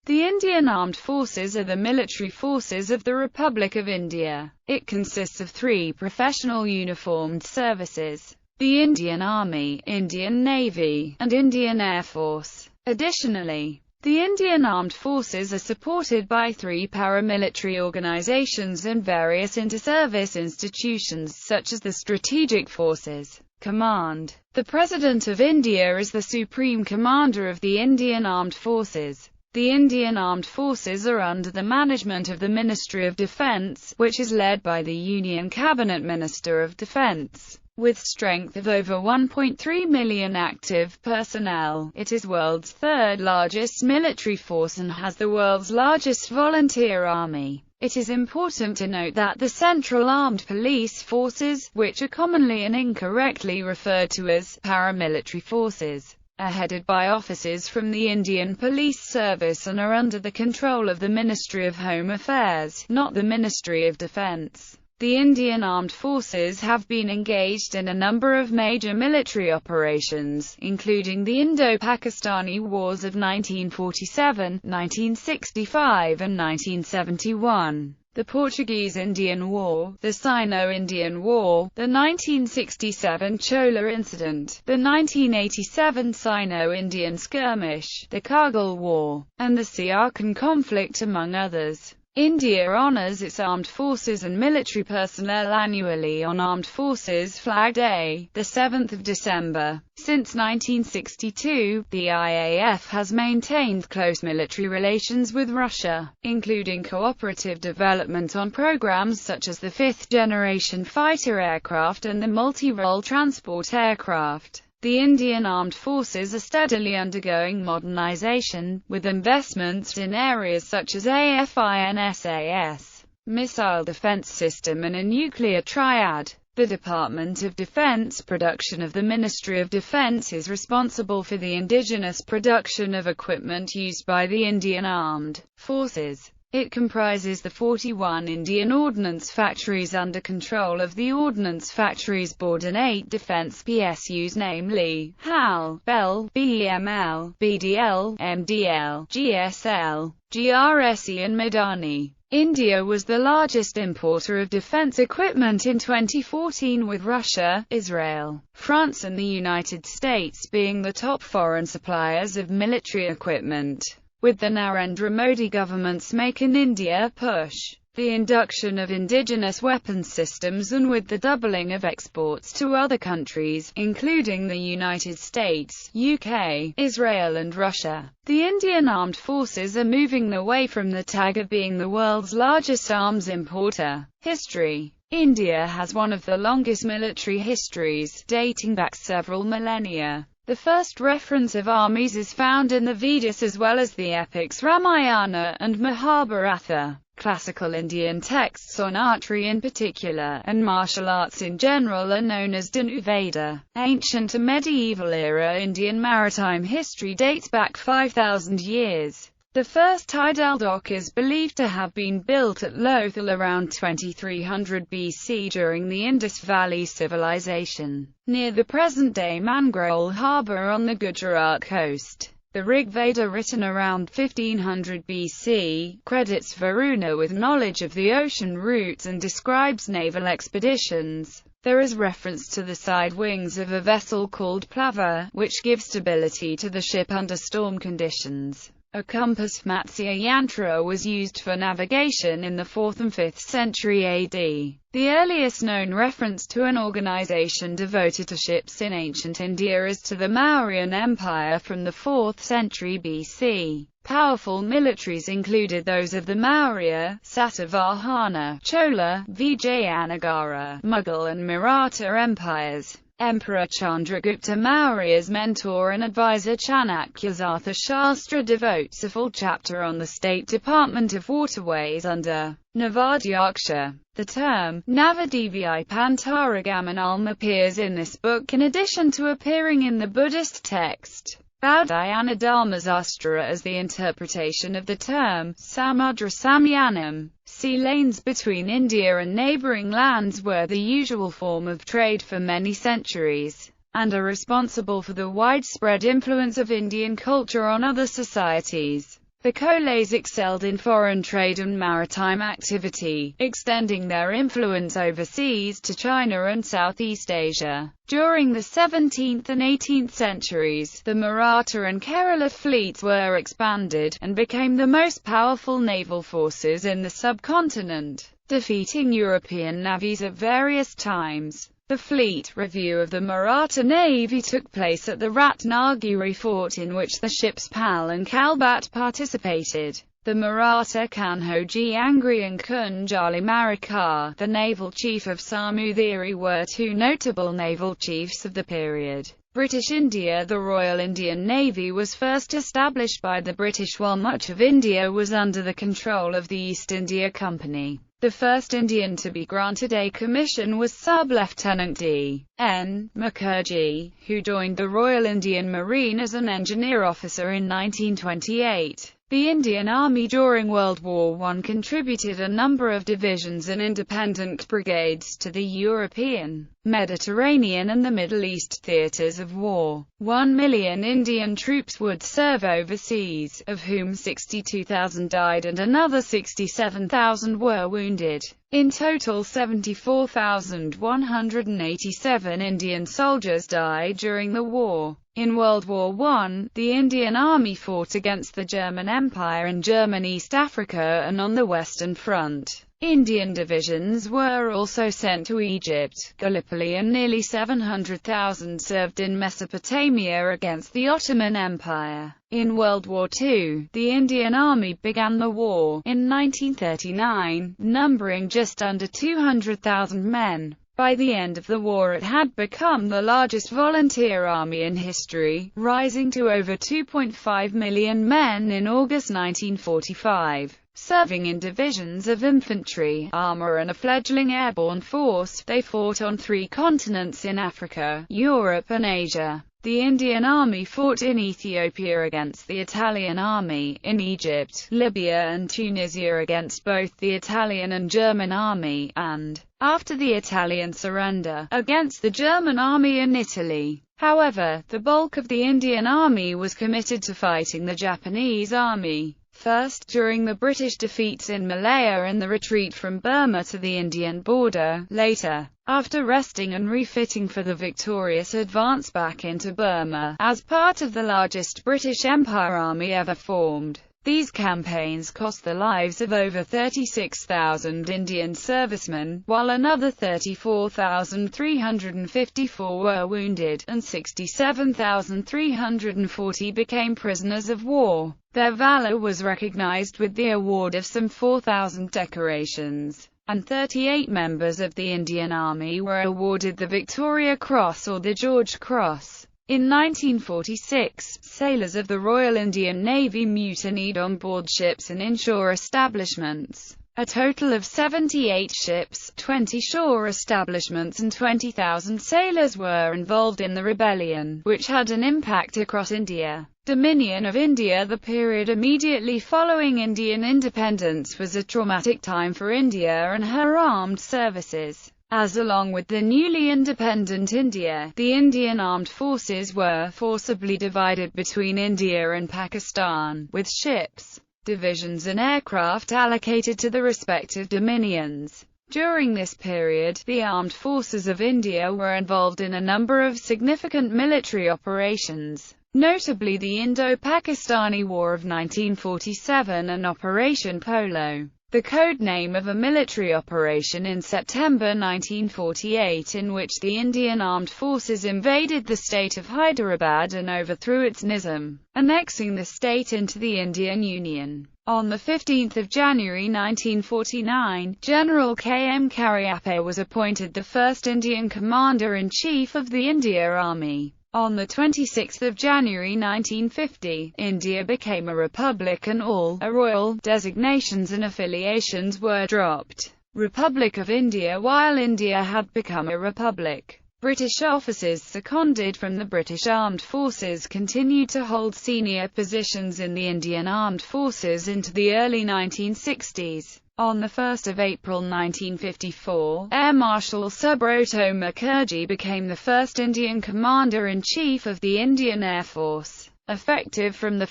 The Indian Armed Forces are the military forces of the Republic of India. It consists of 3 professional uniformed services: the Indian Army, Indian Navy, and Indian Air Force. Additionally, the Indian Armed Forces are supported by 3 paramilitary organizations and various inter-service institutions such as the Strategic Forces Command. The President of India is the Supreme Commander of the Indian Armed Forces. The Indian Armed Forces are under the management of the Ministry of Defence, which is led by the Union Cabinet Minister of Defence. With strength of over 1.3 million active personnel, it is world's 3rd largest military force and has the world's largest volunteer army. It is important to note that the Central Armed Police Forces, which are commonly and incorrectly referred to as paramilitary forces, are headed by officers from the Indian Police Service and are under the control of the Ministry of Home Affairs, not the Ministry of Defence. The Indian Armed Forces have been engaged in a number of major military operations, including the Indo-Pakistani Wars of 1947, 1965 and 1971. The Portuguese-Indian War, the Sino-Indian War, the 1967 Chola Incident, the 1987 Sino-Indian Skirmish, the Kargil War, and the Siachen conflict, among others. India honors its armed forces and military personnel annually on Armed Forces Flag Day, the 7th of December. Since 1962, the IAF has maintained close military relations with Russia, including cooperative development on programs such as the 5th-generation fighter aircraft and the multi-role transport aircraft. The Indian Armed Forces are steadily undergoing modernization, with investments in areas such as AFINSAS, missile defense system and a nuclear triad. The Department of Defense production of the Ministry of Defense is responsible for the indigenous production of equipment used by the Indian Armed Forces. It comprises the 41 Indian ordnance factories under control of the Ordnance Factories Board and 8 defence PSUs, namely HAL, BEL, BEML, BDL, MDL, GSL, GRSE and Madani. India was the largest importer of defence equipment in 2014, with Russia, Israel, France and the United States being the top foreign suppliers of military equipment. With the Narendra Modi government's Make in India push, the induction of indigenous weapons systems and with the doubling of exports to other countries, including the United States, UK, Israel and Russia, the Indian Armed Forces are moving away from the tag of being the world's largest arms importer. History. India has one of the longest military histories, dating back several millennia. The first reference of armies is found in the Vedas as well as the epics Ramayana and Mahabharata. Classical Indian texts on archery in particular, and martial arts in general, are known as Dhanuveda. Ancient and medieval era Indian maritime history dates back 5,000 years. The first tidal dock is believed to have been built at Lothal around 2300 BC during the Indus Valley Civilization, near the present-day Mangrol harbour on the Gujarat coast. The Rig Veda, written around 1500 BC, credits Varuna with knowledge of the ocean routes and describes naval expeditions. There is reference to the side wings of a vessel called plava, which gives stability to the ship under storm conditions. A compass, Matsya Yantra, was used for navigation in the 4th and 5th century AD. The earliest known reference to an organization devoted to ships in ancient India is to the Mauryan Empire from the 4th century BC. Powerful militaries included those of the Maurya, Satavahana, Chola, Vijayanagara, Mughal and Maratha empires. Emperor Chandragupta Maurya's mentor and advisor Chanakya's Arthashastra devotes a full chapter on the State Department of Waterways under Navadyaksha. The term Navadevi Pantaragamanalam appears in this book in addition to appearing in the Buddhist text Baudhayana Dharmasastra as the interpretation of the term Samudra Samyanam. Sea lanes between India and neighbouring lands were the usual form of trade for many centuries, and are responsible for the widespread influence of Indian culture on other societies. The Collays excelled in foreign trade and maritime activity, extending their influence overseas to China and Southeast Asia. During the 17th and 18th centuries, the Maratha and Kerala fleets were expanded, and became the most powerful naval forces in the subcontinent, defeating European navies at various times. The fleet review of the Maratha Navy took place at the Ratnagiri fort, in which the ships Pal and Kalbat participated. The Maratha Kanhoji Angri and Kunjali Marikar, the naval chief of Samudiri, were two notable naval chiefs of the period. British India. The Royal Indian Navy was first established by the British while much of India was under the control of the East India Company. The first Indian to be granted a commission was Sub-Lieutenant D. N. Mukherjee, who joined the Royal Indian Marine as an engineer officer in 1928. The Indian Army during World War I contributed a number of divisions and independent brigades to the European, Mediterranean and the Middle East theatres of war. 1 million Indian troops would serve overseas, of whom 62,000 died and another 67,000 were wounded. In total 74,187 Indian soldiers died during the war. In World War I, the Indian Army fought against the German Empire in German East Africa and on the Western Front. Indian divisions were also sent to Egypt, Gallipoli, and nearly 700,000 served in Mesopotamia against the Ottoman Empire. In World War II, the Indian Army began the war in 1939, numbering just under 200,000 men. By the end of the war it had become the largest volunteer army in history, rising to over 2.5 million men in August 1945. Serving in divisions of infantry, armor and a fledgling airborne force, they fought on 3 continents in Africa, Europe and Asia. The Indian Army fought in Ethiopia against the Italian Army, in Egypt, Libya and Tunisia against both the Italian and German Army, and, after the Italian surrender, against the German Army in Italy. However, the bulk of the Indian Army was committed to fighting the Japanese Army. First, during the British defeats in Malaya and the retreat from Burma to the Indian border. Later, after resting and refitting for the victorious advance back into Burma, as part of the largest British Empire army ever formed. These campaigns cost the lives of over 36,000 Indian servicemen, while another 34,354 were wounded, and 67,340 became prisoners of war. Their valor was recognized with the award of some 4,000 decorations, and 38 members of the Indian Army were awarded the Victoria Cross or the George Cross. In 1946, sailors of the Royal Indian Navy mutinied on board ships and inshore establishments. A total of 78 ships, 20 shore establishments and 20,000 sailors were involved in the rebellion, which had an impact across India. Dominion of India. The period immediately following Indian independence was a traumatic time for India and her armed services, as along with the newly independent India, the Indian armed forces were forcibly divided between India and Pakistan, with ships, divisions and aircraft allocated to the respective dominions. During this period, the armed forces of India were involved in a number of significant military operations, notably the Indo-Pakistani War of 1947 and Operation Polo, the code name of a military operation in September 1948 in which the Indian Armed Forces invaded the state of Hyderabad and overthrew its Nizam, annexing the state into the Indian Union. On 15 January 1949, General K. M. Cariappa was appointed the first Indian Commander-in-Chief of the India Army. On 26 January 1950, India became a republic and all royal designations and affiliations were dropped. Republic of India. While India had become a republic, British officers seconded from the British Armed Forces continued to hold senior positions in the Indian Armed Forces into the early 1960s. On 1 April 1954, Air Marshal Subrata Mukherjee became the first Indian Commander-in-Chief of the Indian Air Force. Effective from 1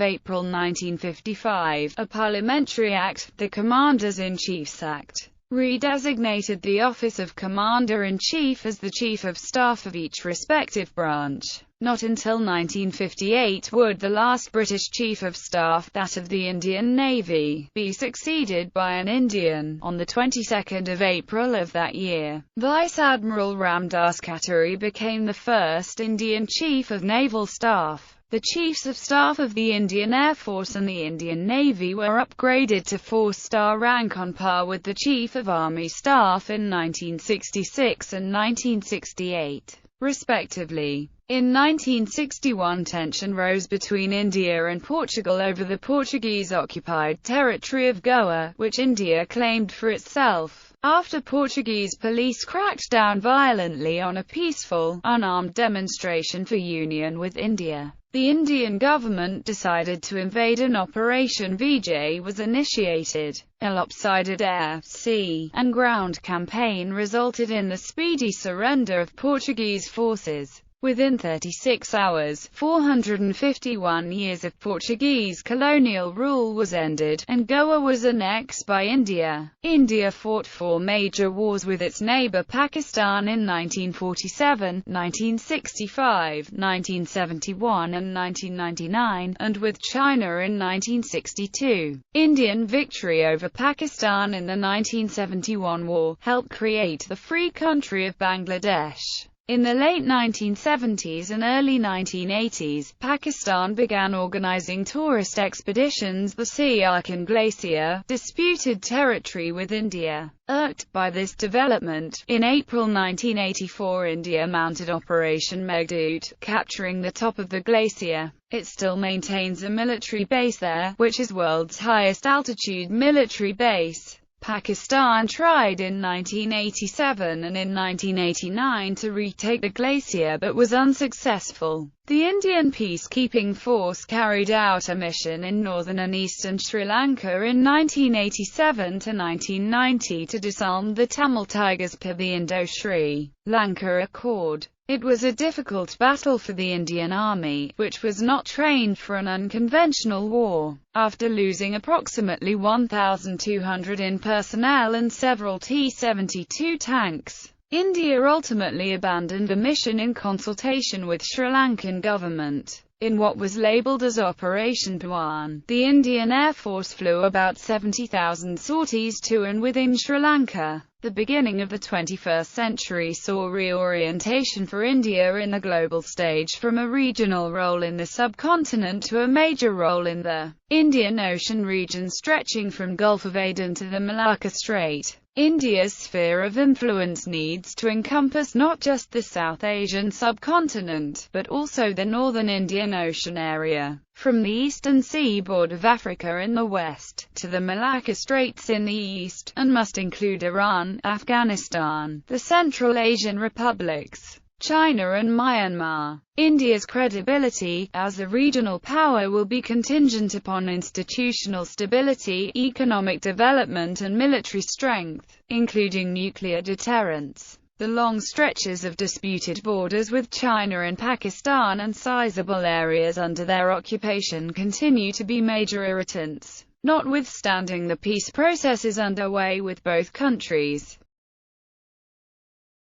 April 1955, a parliamentary act, the Commanders-in-Chief's Act, redesignated the office of Commander-in-Chief as the Chief of Staff of each respective branch. Not until 1958 would the last British Chief of Staff, that of the Indian Navy, be succeeded by an Indian. On the 22nd of April of that year, Vice Admiral Ramdas Katuri became the first Indian Chief of Naval Staff. The Chiefs of Staff of the Indian Air Force and the Indian Navy were upgraded to 4-star rank on par with the Chief of Army Staff in 1966 and 1968, respectively. In 1961, tension rose between India and Portugal over the Portuguese-occupied territory of Goa, which India claimed for itself. After Portuguese police cracked down violently on a peaceful, unarmed demonstration for union with India, the Indian government decided to invade, and Operation Vijay was initiated. A lopsided air, sea, and ground campaign resulted in the speedy surrender of Portuguese forces. Within 36 hours, 451 years of Portuguese colonial rule was ended, and Goa was annexed by India. India fought 4 major wars with its neighbour Pakistan in 1947, 1965, 1971 and 1999, and with China in 1962. Indian victory over Pakistan in the 1971 war helped create the free country of Bangladesh. In the late 1970s and early 1980s, Pakistan began organizing tourist expeditions. The Siachen Glacier, disputed territory with India. Irked by this development, in April 1984 India mounted Operation Meghdoot, capturing the top of the glacier. It still maintains a military base there, which is world's highest altitude military base. Pakistan tried in 1987 and in 1989 to retake the glacier but was unsuccessful. The Indian peacekeeping force carried out a mission in northern and eastern Sri Lanka in 1987 to 1990 to disarm the Tamil Tigers per the Indo-Sri Lanka Accord. It was a difficult battle for the Indian Army, which was not trained for an unconventional war. After losing approximately 1,200 in personnel and several T-72 tanks, India ultimately abandoned the mission in consultation with Sri Lankan government. In what was labelled as Operation Pawan, the Indian Air Force flew about 70,000 sorties to and within Sri Lanka. The beginning of the 21st century saw reorientation for India in the global stage, from a regional role in the subcontinent to a major role in the Indian Ocean region stretching from Gulf of Aden to the Malacca Strait. India's sphere of influence needs to encompass not just the South Asian subcontinent, but also the northern Indian Ocean area, from the eastern seaboard of Africa in the west, to the Malacca Straits in the east, and must include Iran, Afghanistan, the Central Asian republics, China and Myanmar. India's credibility as a regional power will be contingent upon institutional stability, economic development and military strength, including nuclear deterrence. The long stretches of disputed borders with China and Pakistan and sizable areas under their occupation continue to be major irritants. Notwithstanding the peace processes underway with both countries,